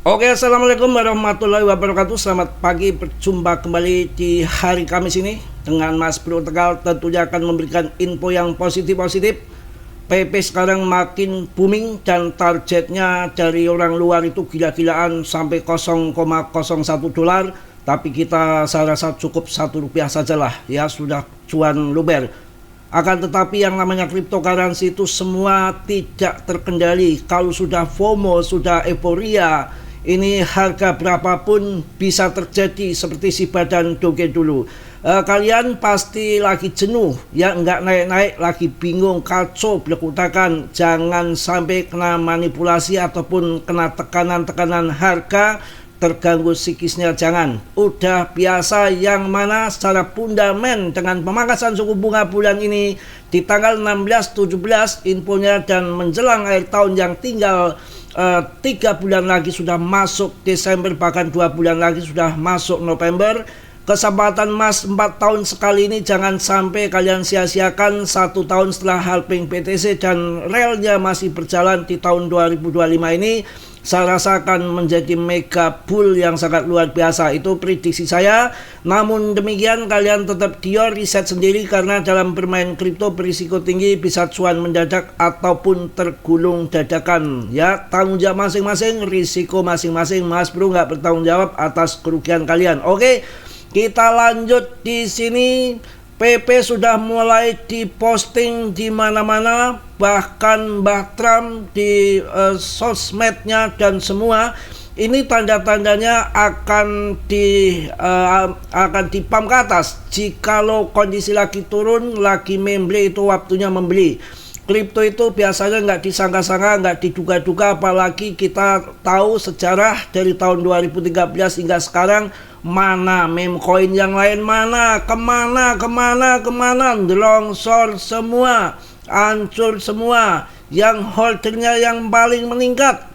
Oke, assalamualaikum warahmatullahi wabarakatuh. Selamat pagi, berjumpa kembali di hari Kamis ini dengan Mas Bro Tegal. Tentunya akan memberikan info yang positif-positif. PP sekarang makin booming dan targetnya dari orang luar itu gila-gilaan sampai 0,01 dolar. Tapi saya rasa cukup Rp1 sajalah ya, sudah cuan luber. Akan tetapi yang namanya cryptocurrency itu semua tidak terkendali. Kalau sudah FOMO, sudah euforia, ini harga berapapun bisa terjadi seperti si badan Doge dulu. Kalian pasti lagi jenuh ya, nggak naik-naik, lagi bingung, kacau, berkutakan. Jangan sampai kena manipulasi ataupun kena tekanan-tekanan harga, terganggu psikisnya. Jangan. Udah biasa yang mana secara fundamen dengan pemangkasan suku bunga bulan ini di tanggal 16, 17 infonya, dan menjelang akhir tahun yang tinggal 3 bulan lagi sudah masuk Desember, bahkan 2 bulan lagi sudah masuk November. Kesempatan emas 4 tahun sekali ini jangan sampai kalian sia-siakan. 1 tahun setelah halving BTC dan relnya masih berjalan di tahun 2025 ini, saya rasa akan menjadi mega bull yang sangat luar biasa. Itu prediksi saya. Namun demikian, kalian tetap dior riset sendiri, karena dalam bermain kripto berisiko tinggi, bisa cuan mendadak ataupun tergulung dadakan ya. Tanggung jawab masing-masing, risiko masing-masing. Mas Bro nggak bertanggung jawab atas kerugian kalian. Oke, kita lanjut di sini. PP sudah mulai diposting di mana-mana, bahkan Mbah Trump di sosmednya dan semua. Ini tanda-tandanya akan dipam ke atas. Jikalau kondisi lagi turun, lagi membeli, itu waktunya membeli. Kripto itu biasanya nggak disangka-sangka, nggak diduga-duga, apalagi kita tahu sejarah dari tahun 2013 hingga sekarang. Mana meme coin yang lain, mana kemana, longsor semua, hancur semua. Yang holdernya yang paling meningkat,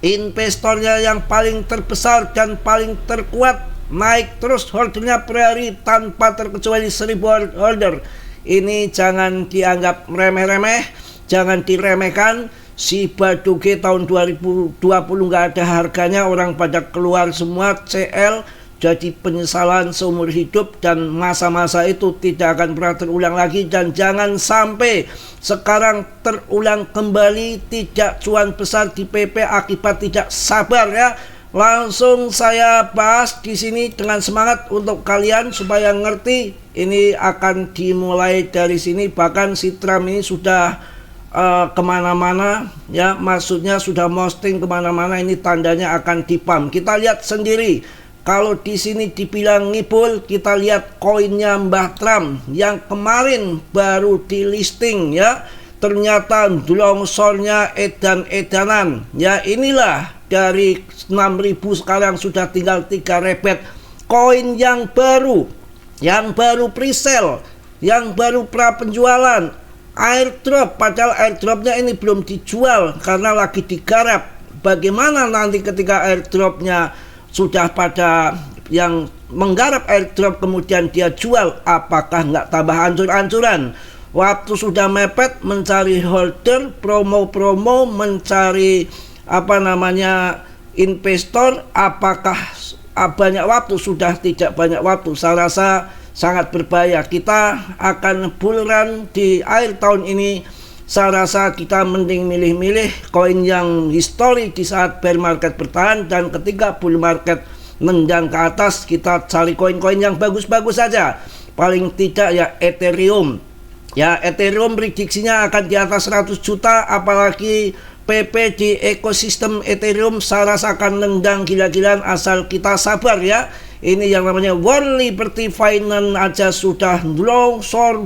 investornya yang paling terbesar dan paling terkuat, naik terus holdernya per hari tanpa terkecuali 1000 holder. Ini jangan dianggap remeh-remeh, jangan diremehkan. Si Doge tahun 2020 nggak ada harganya, orang pada keluar semua CL. Jadi penyesalan seumur hidup, dan masa-masa itu tidak akan pernah terulang lagi. Dan jangan sampai sekarang terulang kembali, tidak cuan besar di PP akibat tidak sabar ya. Langsung saya bahas di sini dengan semangat untuk kalian supaya ngerti. Ini akan dimulai dari sini. Bahkan si Trump ini sudah kemana-mana ya, maksudnya sudah posting kemana-mana. Ini tandanya akan dipam. Kita lihat sendiri. Kalau di sini dibilang ngibul, kita lihat koinnya Mbah Trump yang kemarin baru di listing ya. Ternyata longsornya edan-edanan ya. Inilah dari 6.000 sekarang sudah tinggal 3 repet. Koin yang baru pre-sale, yang baru pra penjualan, airdrop. Padahal airdropnya ini belum dijual karena lagi digarap. Bagaimana nanti ketika airdropnya sudah pada yang menggarap airdrop kemudian dia jual, apakah nggak tambah hancur-hancuran? Waktu sudah mepet mencari holder, promo-promo, mencari investor, apakah banyak waktu? Sudah tidak banyak waktu. Saya rasa sangat berbahaya. Kita akan bull run di akhir tahun ini. Saya rasa kita mending milih-milih koin yang histori di saat bear market bertahan, dan ketika bull market nendang ke atas, kita cari koin-koin yang bagus-bagus saja. Paling tidak ya Ethereum. Ya, Ethereum prediksinya akan di atas 100 juta, apalagi PP di ekosistem Ethereum saya rasa akan nendang gila-gilaan asal kita sabar ya. Ini yang namanya World Liberty Finance aja sudah longsor.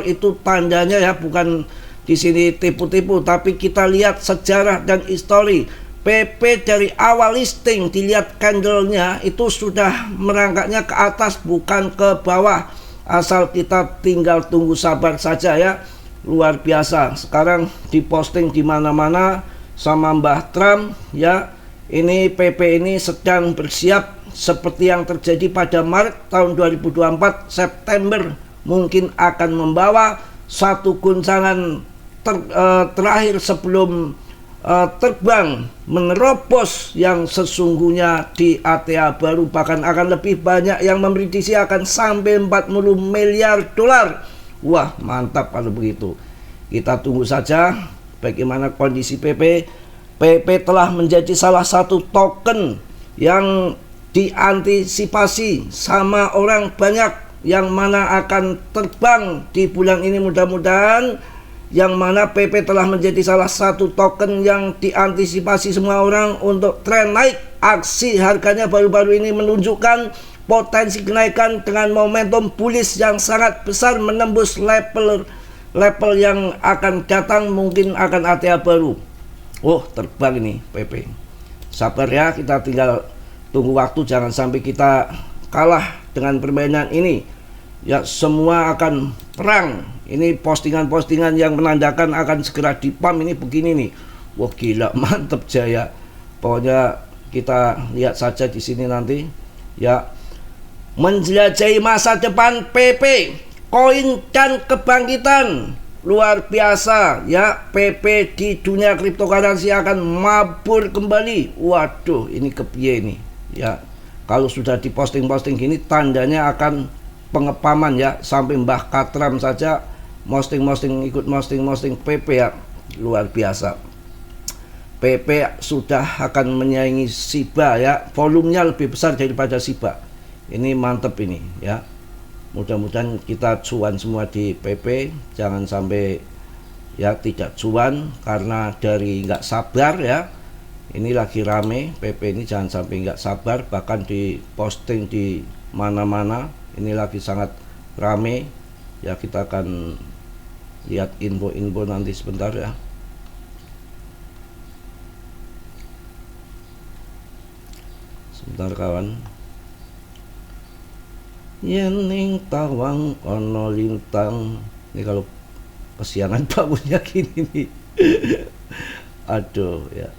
Itu tandanya ya, bukan di sini tipu-tipu, tapi kita lihat sejarah dan histori. PP dari awal listing, dilihat candlenya itu sudah merangkaknya ke atas, bukan ke bawah. Asal kita tinggal tunggu sabar saja ya. Luar biasa. Sekarang diposting di mana-mana sama Mbah Trump ya. Ini PP ini sedang bersiap seperti yang terjadi pada Maret tahun 2024, September mungkin akan membawa satu guncangan terakhir sebelum terbang menerobos yang sesungguhnya di ATA baru, bahkan akan lebih banyak yang memprediksi akan sampai 40 miliar dolar. Wah, mantap kalau begitu. Kita tunggu saja bagaimana kondisi PP. PP telah menjadi salah satu token yang diantisipasi sama orang banyak, yang mana akan terbang di bulan ini. Mudah-mudahan yang mana PP telah menjadi salah satu token yang diantisipasi semua orang untuk tren naik. Aksi harganya baru-baru ini menunjukkan potensi kenaikan dengan momentum bullish yang sangat besar, menembus level yang akan datang, mungkin akan ATA baru. Oh, terbang ini PP. Sabar ya, kita tinggal tunggu waktu, jangan sampai kita kalah dengan permainan ini. Ya, semua akan perang. Ini postingan-postingan yang menandakan akan segera dipam ini begini nih. Wah, gila, mantep jaya. Pokoknya kita lihat saja di sini nanti. Ya, menjelajahi masa depan PP, koin dan kebangkitan luar biasa ya. PP di dunia cryptocurrency akan mabur kembali. Waduh, ini kepiye ini ya. Kalau sudah diposting-posting gini, tandanya akan pengepaman ya. Sampai Mbah Katram saja ikut posting PP ya, luar biasa. PP sudah akan menyaingi Shiba ya, volumenya lebih besar daripada Shiba. Ini mantep ini ya. Mudah-mudahan kita cuan semua di PP, jangan sampai ya tidak cuan karena dari nggak sabar ya. Ini lagi rame PP ini, jangan sampai nggak sabar, bahkan di posting di mana-mana. Ini lagi sangat rame ya. Kita akan lihat info-info nanti sebentar ya. Sebentar kawan. Yening tawang ono lintang. Ini kalau kesiangan bangunnya gini nih. Aduh ya.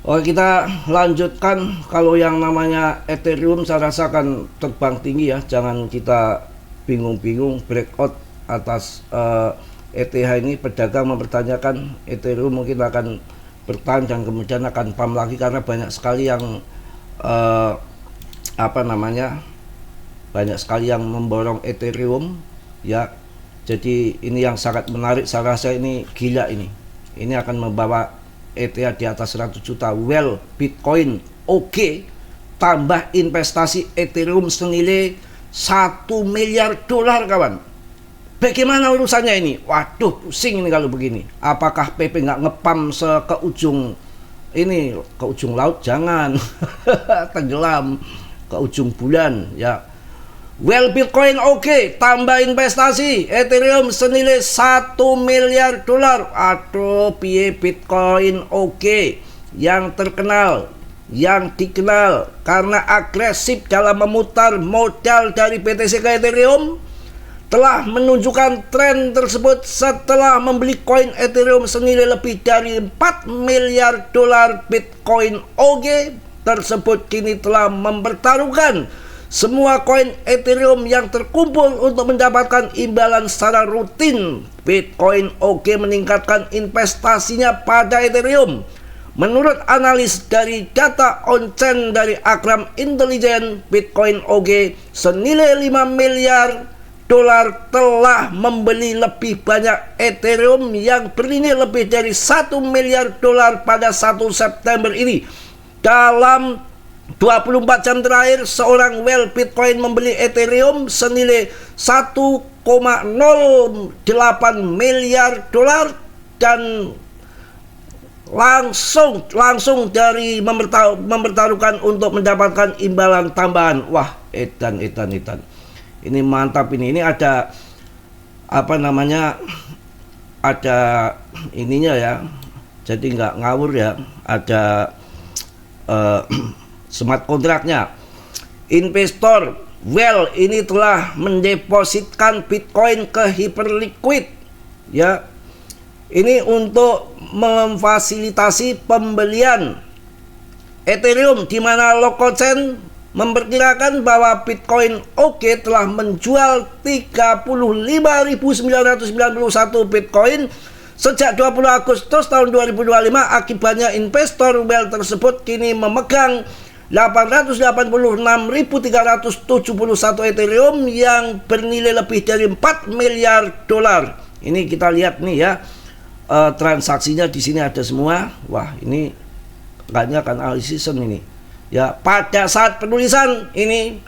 Oke, kita lanjutkan. Kalau yang namanya Ethereum saya rasa akan terbang tinggi ya. Jangan kita bingung-bingung breakout atas ETH ini. Pedagang mempertanyakan Ethereum mungkin akan bertahan dan kemudian akan pump lagi karena banyak sekali yang banyak sekali yang memborong Ethereum ya. Jadi ini yang sangat menarik, saya rasa ini gila ini. Ini akan membawa ETH di atas 100 juta. Well, Bitcoin oke, tambah investasi Ethereum senilai 1 miliar dolar kawan. Bagaimana urusannya ini? Waduh, pusing ini kalau begini. Apakah PP nggak ngepam ke ujung ini, ke ujung laut? Jangan. Tenggelam ke ujung bulan ya. Well, Bitcoin oke, tambah investasi Ethereum senilai 1 miliar dolar. Aduh, piye Bitcoin oke. Yang terkenal, yang dikenal karena agresif dalam memutar modal dari BTC ke Ethereum, telah menunjukkan tren tersebut setelah membeli koin Ethereum senilai lebih dari 4 miliar dolar. Bitcoin OG tersebut kini telah mempertaruhkan semua koin Ethereum yang terkumpul untuk mendapatkan imbalan secara rutin. Bitcoin OG meningkatkan investasinya pada Ethereum. Menurut analis dari data on-chain dari Akram Intelligence, Bitcoin OG senilai 5 miliar dolar telah membeli lebih banyak Ethereum yang bernilai lebih dari 1 miliar dolar pada 1 September ini. Dalam 24 jam terakhir, seorang well Bitcoin membeli Ethereum senilai 1,08 miliar dolar dan langsung dari mempertaruhkan untuk mendapatkan imbalan tambahan. Wah, edan. Ini mantap ini. Ini ada ada ininya ya. Jadi nggak ngawur ya. Ada smart kontraknya. Investor well ini telah mendepositkan Bitcoin ke Hyperliquid ya. Ini untuk memfasilitasi pembelian Ethereum, di mana Locochain memperkirakan bahwa Bitcoin OG telah menjual 35.991 Bitcoin Sejak 20 Agustus tahun 2025, akibatnya investor rubel tersebut kini memegang 886.371 Ethereum yang bernilai lebih dari 4 miliar dolar. Ini kita lihat nih ya, transaksinya di sini ada semua. Wah, ini kayaknya kan analisis ini. Ya, pada saat penulisan ini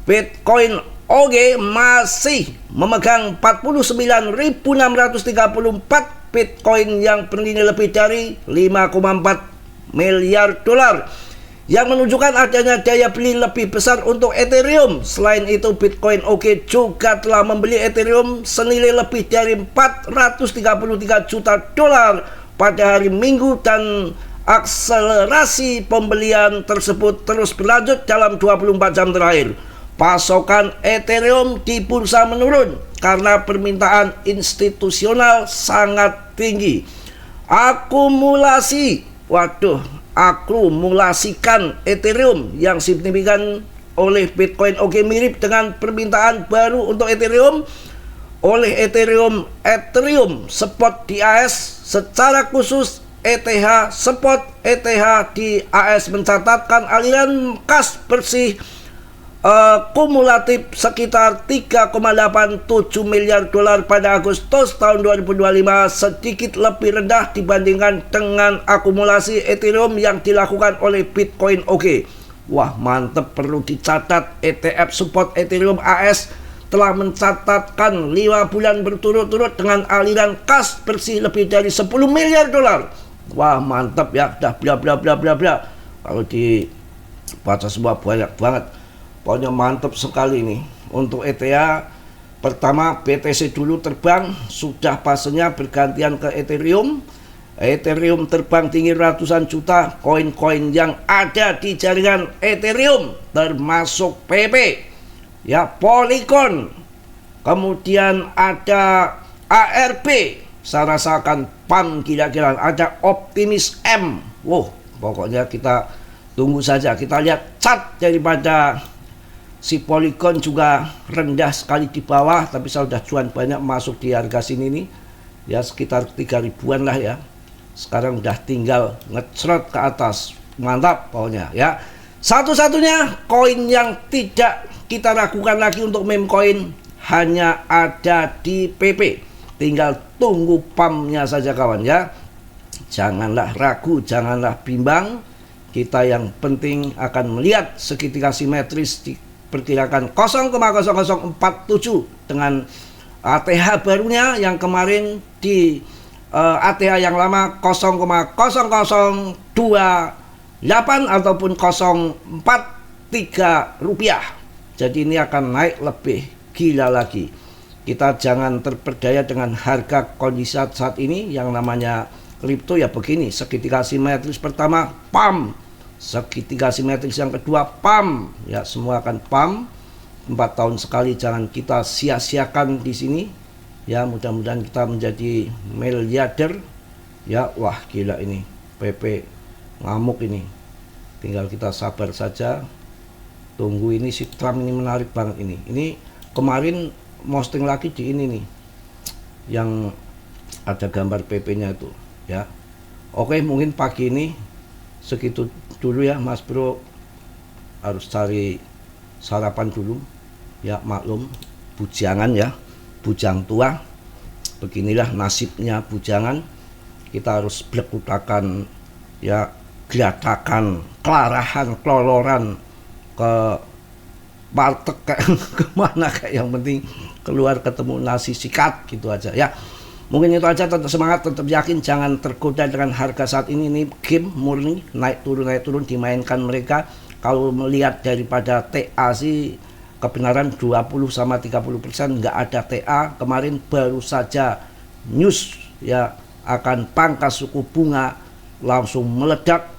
Bitcoin OG masih memegang 49.634 Bitcoin yang bernilai lebih dari 5,4 miliar dolar, yang menunjukkan adanya daya beli lebih besar untuk Ethereum. Selain itu, Bitcoin OG juga telah membeli Ethereum senilai lebih dari 433 juta dolar pada hari Minggu, dan akselerasi pembelian tersebut terus berlanjut dalam 24 jam terakhir. Pasokan Ethereum di bursa menurun karena permintaan institusional sangat tinggi. Akumulasikan Ethereum yang signifikan oleh Bitcoin OG mirip dengan permintaan baru untuk Ethereum oleh Ethereum Spot di AS. Secara khusus, ETH Spot di AS mencatatkan aliran kas bersih kumulatif sekitar 3,87 miliar dolar pada Agustus tahun 2025, sedikit lebih rendah dibandingkan dengan akumulasi Ethereum yang dilakukan oleh Bitcoin OG. Wah, mantep, perlu dicatat, ETF Support Ethereum AS telah mencatatkan 5 bulan berturut-turut dengan aliran kas bersih lebih dari 10 miliar dolar. Wah, mantep ya, dah bla bla bla bla bla. Kalau dibaca semua banyak banget. Pokoknya mantap sekali nih untuk ETH. Pertama, BTC dulu terbang, sudah pasenya bergantian ke Ethereum. Ethereum terbang tinggi ratusan juta koin-koin yang ada di jaringan Ethereum, termasuk PP, ya, Polygon, kemudian ada ARP, saya rasakan PAM gila-gilaan, ada Optimus M. Wow, pokoknya kita tunggu saja. Kita lihat chart daripada si Polygon juga rendah sekali di bawah, tapi saya sudah cuan banyak masuk di harga sini nih, ya sekitar 3 ribuan lah ya. Sekarang udah tinggal ngecrot ke atas, mantap pokoknya ya. Satu-satunya koin yang tidak kita ragukan lagi untuk meme coin hanya ada di PP. Tinggal tunggu pamnya saja kawan ya. Janganlah ragu, janganlah bimbang. Kita yang penting akan melihat segitiga simetris di perkirakan 0,0047 dengan ATH barunya yang kemarin di ATH yang lama 0,0028 ataupun 0,43 rupiah. Jadi ini akan naik lebih gila lagi. Kita jangan terperdaya dengan harga kondisi saat ini. Yang namanya kripto ya begini, segitiga simetris pertama PAM, segitiga simetris yang kedua PAM, ya semua akan PAM. 4 tahun sekali, jangan kita sia-siakan di sini ya. Mudah-mudahan kita menjadi miliarder ya. Wah gila ini PP ngamuk ini, tinggal kita sabar saja, tunggu. Ini si Trump ini menarik banget ini kemarin posting lagi di ini nih yang ada gambar PP nya itu ya. Oke, mungkin pagi ini segitu dulu ya Mas Bro, harus cari sarapan dulu ya, maklum bujangan ya, bujang tua, beginilah nasibnya bujangan. Kita harus berkutakan ya, gelatakan, kelarahan, keloloran ke warteg kayak kemana, kayak yang penting keluar ketemu nasi sikat gitu aja ya. Mungkin itu aja, tetap semangat, tetap yakin, jangan tergoda dengan harga saat ini game murni, naik turun dimainkan mereka. Kalau melihat daripada TA sih kebenaran 20 sama 30%, nggak ada TA. Kemarin baru saja news ya akan pangkas suku bunga, langsung meledak,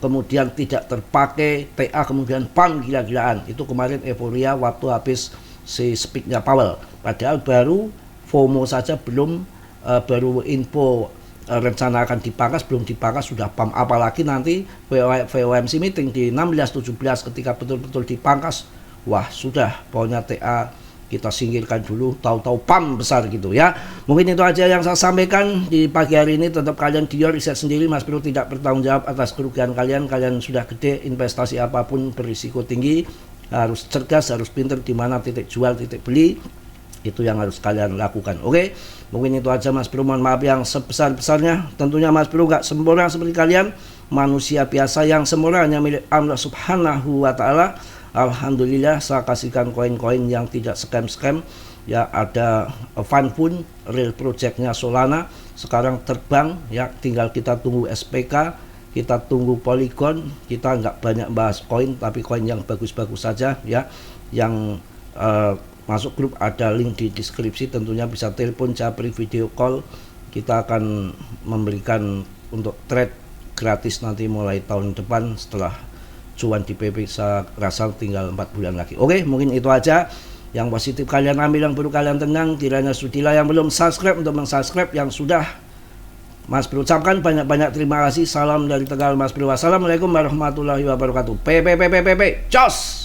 kemudian tidak terpakai TA, kemudian PAM gila-gilaan. Itu kemarin euforia waktu habis si speaknya Powell. Padahal baru FOMO saja, belum baru info rencana akan dipangkas, belum dipangkas sudah PAM. Apalagi nanti FOMC meeting di 16-17 ketika betul-betul dipangkas, wah sudah pokoknya TA kita singkirkan dulu, tahu-tahu pam besar gitu ya. Mungkin itu aja yang saya sampaikan di pagi hari ini. Tetap kalian do your riset sendiri, Mas Bro tidak bertanggung jawab atas kerugian kalian. Kalian sudah gede, investasi apapun berisiko tinggi, harus cerdas, harus pinter di mana titik jual, titik beli, itu yang harus kalian lakukan. Oke, mungkin itu aja Mas Bro, mohon maaf yang sebesar-besarnya. Tentunya Mas Bro gak sempurna seperti kalian, manusia biasa yang sempurna hanya milik Allah Subhanahu wa Ta'ala. Alhamdulillah saya kasihkan koin-koin yang tidak scam-scam ya. Ada fund pun real projectnya Solana sekarang terbang ya, tinggal kita tunggu SPK, kita tunggu Polygon. Kita nggak banyak bahas koin, tapi koin yang bagus-bagus saja ya. Yang masuk grup ada link di deskripsi, tentunya bisa telepon, japri, video call. Kita akan memberikan untuk trade gratis nanti mulai tahun depan setelah cuan di PP. Saya rasa tinggal 4 bulan lagi. Oke, mungkin itu aja. Yang positif kalian ambil, yang buruk kalian tenang. Kiranya sudilah yang belum subscribe untuk mensubscribe, yang sudah Mas Bro ucapkan banyak-banyak terima kasih. Salam dari Tegal Mas Bro. Wassalamualaikum warahmatullahi wabarakatuh. PP. Jos.